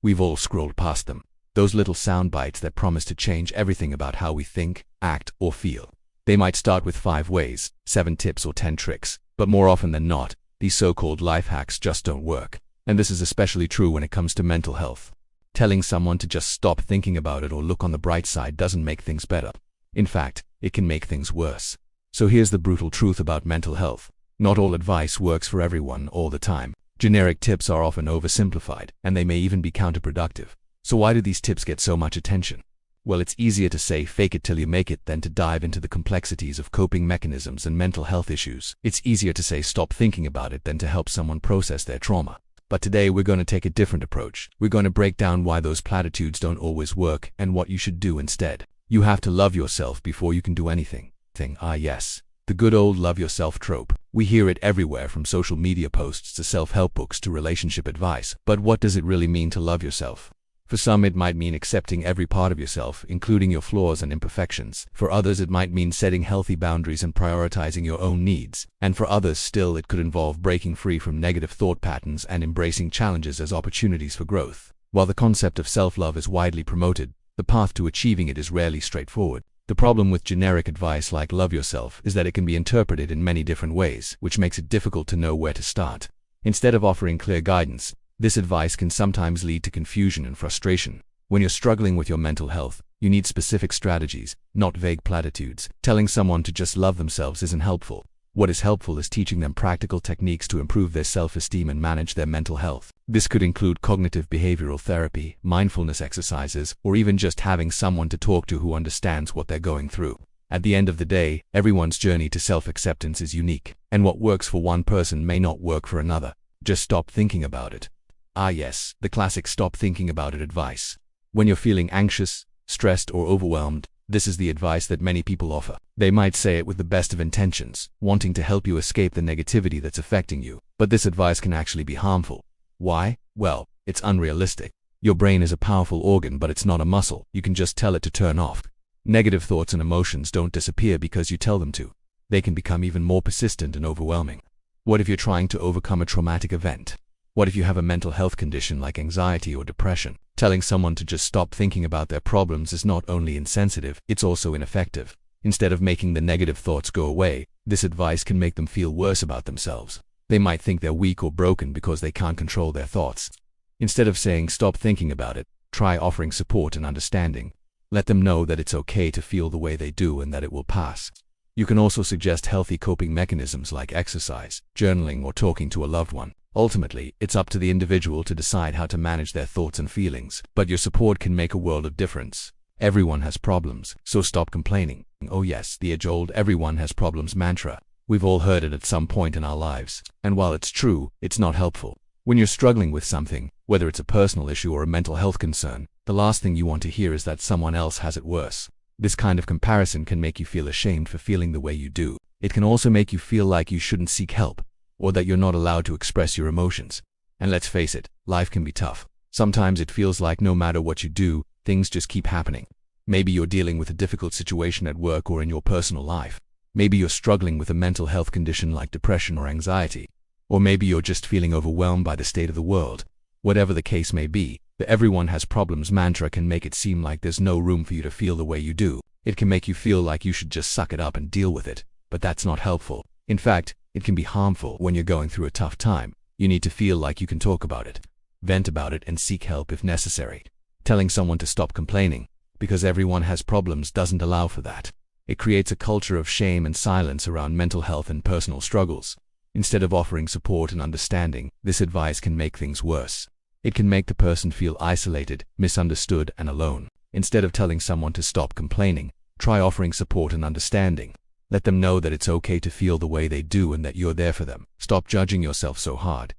We've all scrolled past them. Those little sound bites that promise to change everything about how we think, act, or feel. They might start with 5 ways, 7 tips, or 10 tricks, but more often than not, these so-called life hacks just don't work. And this is especially true when it comes to mental health. Telling someone to just stop thinking about it or look on the bright side doesn't make things better. In fact, it can make things worse. So here's the brutal truth about mental health. Not all advice works for everyone all the time. Generic tips are often oversimplified, and they may even be counterproductive. So why do these tips get so much attention? Well, it's easier to say fake it till you make it than to dive into the complexities of coping mechanisms and mental health issues. It's easier to say stop thinking about it than to help someone process their trauma. But today we're going to take a different approach. We're going to break down why those platitudes don't always work and what you should do instead. You have to love yourself before you can do anything. Yes, the good old love yourself trope. We hear it everywhere, from social media posts to self-help books to relationship advice. But what does it really mean to love yourself? For some, it might mean accepting every part of yourself, including your flaws and imperfections. For others, it might mean setting healthy boundaries and prioritizing your own needs. And for others still, it could involve breaking free from negative thought patterns and embracing challenges as opportunities for growth. While the concept of self-love is widely promoted, the path to achieving it is rarely straightforward. The problem with generic advice like love yourself is that it can be interpreted in many different ways, which makes it difficult to know where to start. Instead of offering clear guidance, this advice can sometimes lead to confusion and frustration. When you're struggling with your mental health, you need specific strategies, not vague platitudes. Telling someone to just love themselves isn't helpful. What is helpful is teaching them practical techniques to improve their self-esteem and manage their mental health. This could include cognitive behavioral therapy, mindfulness exercises, or even just having someone to talk to who understands what they're going through. At the end of the day, everyone's journey to self-acceptance is unique, and what works for one person may not work for another. Just stop thinking about it. Yes, the classic stop thinking about it advice. When you're feeling anxious, stressed, or overwhelmed, this is the advice that many people offer. They might say it with the best of intentions, wanting to help you escape the negativity that's affecting you. But this advice can actually be harmful. Why? Well, it's unrealistic. Your brain is a powerful organ, but it's not a muscle. You can just tell it to turn off. Negative thoughts and emotions don't disappear because you tell them to. They can become even more persistent and overwhelming. What if you're trying to overcome a traumatic event? What if you have a mental health condition like anxiety or depression? Telling someone to just stop thinking about their problems is not only insensitive, it's also ineffective. Instead of making the negative thoughts go away, this advice can make them feel worse about themselves. They might think they're weak or broken because they can't control their thoughts. Instead of saying stop thinking about it, try offering support and understanding. Let them know that it's okay to feel the way they do and that it will pass. You can also suggest healthy coping mechanisms like exercise, journaling, or talking to a loved one. Ultimately, it's up to the individual to decide how to manage their thoughts and feelings, but your support can make a world of difference. Everyone has problems, so stop complaining. Oh yes, the age-old everyone has problems mantra. We've all heard it at some point in our lives, and while it's true, it's not helpful. When you're struggling with something, whether it's a personal issue or a mental health concern, the last thing you want to hear is that someone else has it worse. This kind of comparison can make you feel ashamed for feeling the way you do. It can also make you feel like you shouldn't seek help, or that you're not allowed to express your emotions. And let's face it, life can be tough. Sometimes it feels like no matter what you do, things just keep happening. Maybe you're dealing with a difficult situation at work or in your personal life. Maybe you're struggling with a mental health condition like depression or anxiety. Or maybe you're just feeling overwhelmed by the state of the world. Whatever the case may be, the everyone has problems mantra can make it seem like there's no room for you to feel the way you do. It can make you feel like you should just suck it up and deal with it. But that's not helpful. In fact, it can be harmful. When you're going through a tough time, you need to feel like you can talk about it, vent about it, and seek help if necessary. Telling someone to stop complaining, because everyone has problems, doesn't allow for that. It creates a culture of shame and silence around mental health and personal struggles. Instead of offering support and understanding, this advice can make things worse. It can make the person feel isolated, misunderstood, and alone. Instead of telling someone to stop complaining, try offering support and understanding. Let them know that it's okay to feel the way they do and that you're there for them. Stop judging yourself so hard.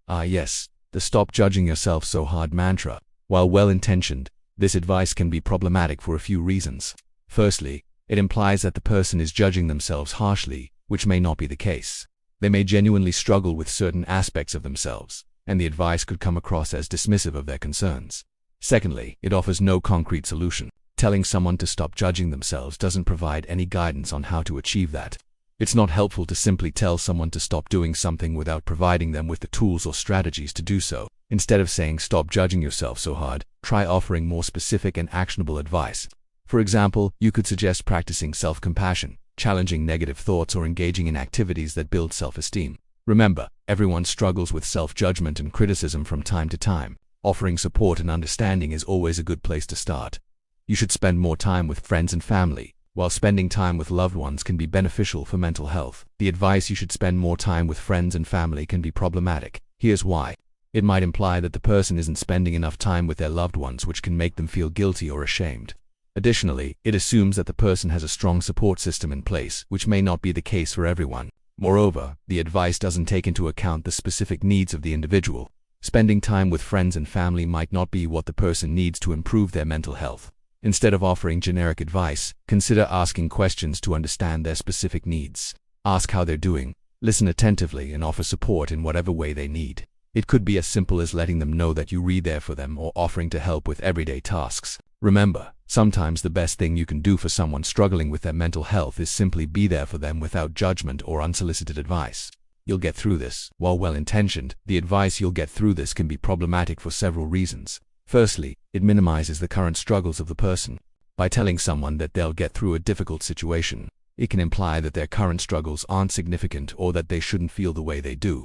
Yes, the stop judging yourself so hard mantra. While well-intentioned, this advice can be problematic for a few reasons. Firstly, it implies that the person is judging themselves harshly, which may not be the case. They may genuinely struggle with certain aspects of themselves, and the advice could come across as dismissive of their concerns. Secondly, it offers no concrete solution. Telling someone to stop judging themselves doesn't provide any guidance on how to achieve that. It's not helpful to simply tell someone to stop doing something without providing them with the tools or strategies to do so. Instead of saying stop judging yourself so hard, try offering more specific and actionable advice. For example, you could suggest practicing self-compassion, challenging negative thoughts, or engaging in activities that build self-esteem. Remember, everyone struggles with self-judgment and criticism from time to time. Offering support and understanding is always a good place to start. You should spend more time with friends and family. While spending time with loved ones can be beneficial for mental health, the advice you should spend more time with friends and family can be problematic. Here's why. It might imply that the person isn't spending enough time with their loved ones, which can make them feel guilty or ashamed. Additionally, it assumes that the person has a strong support system in place, which may not be the case for everyone. Moreover, the advice doesn't take into account the specific needs of the individual. Spending time with friends and family might not be what the person needs to improve their mental health. Instead of offering generic advice, consider asking questions to understand their specific needs. Ask how they're doing, listen attentively, and offer support in whatever way they need. It could be as simple as letting them know that you'll be there for them or offering to help with everyday tasks. Remember, sometimes the best thing you can do for someone struggling with their mental health is simply be there for them without judgment or unsolicited advice. You'll get through this. While well-intentioned, the advice you'll get through this can be problematic for several reasons. Firstly, it minimizes the current struggles of the person. By telling someone that they'll get through a difficult situation, it can imply that their current struggles aren't significant or that they shouldn't feel the way they do.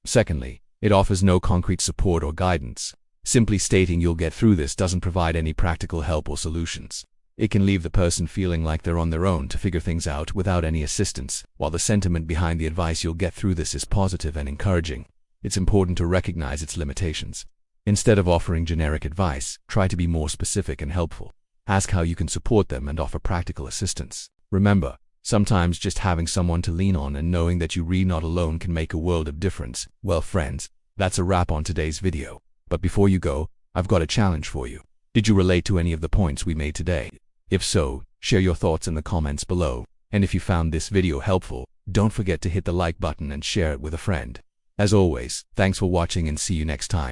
Secondly, it offers no concrete support or guidance. Simply stating you'll get through this doesn't provide any practical help or solutions. It can leave the person feeling like they're on their own to figure things out without any assistance. While the sentiment behind the advice you'll get through this is positive and encouraging, it's important to recognize its limitations. Instead of offering generic advice, try to be more specific and helpful. Ask how you can support them and offer practical assistance. Remember, sometimes just having someone to lean on and knowing that you're not alone can make a world of difference. Well, friends, that's a wrap on today's video. But before you go, I've got a challenge for you. Did you relate to any of the points we made today? If so, share your thoughts in the comments below. And if you found this video helpful, don't forget to hit the like button and share it with a friend. As always, thanks for watching and see you next time.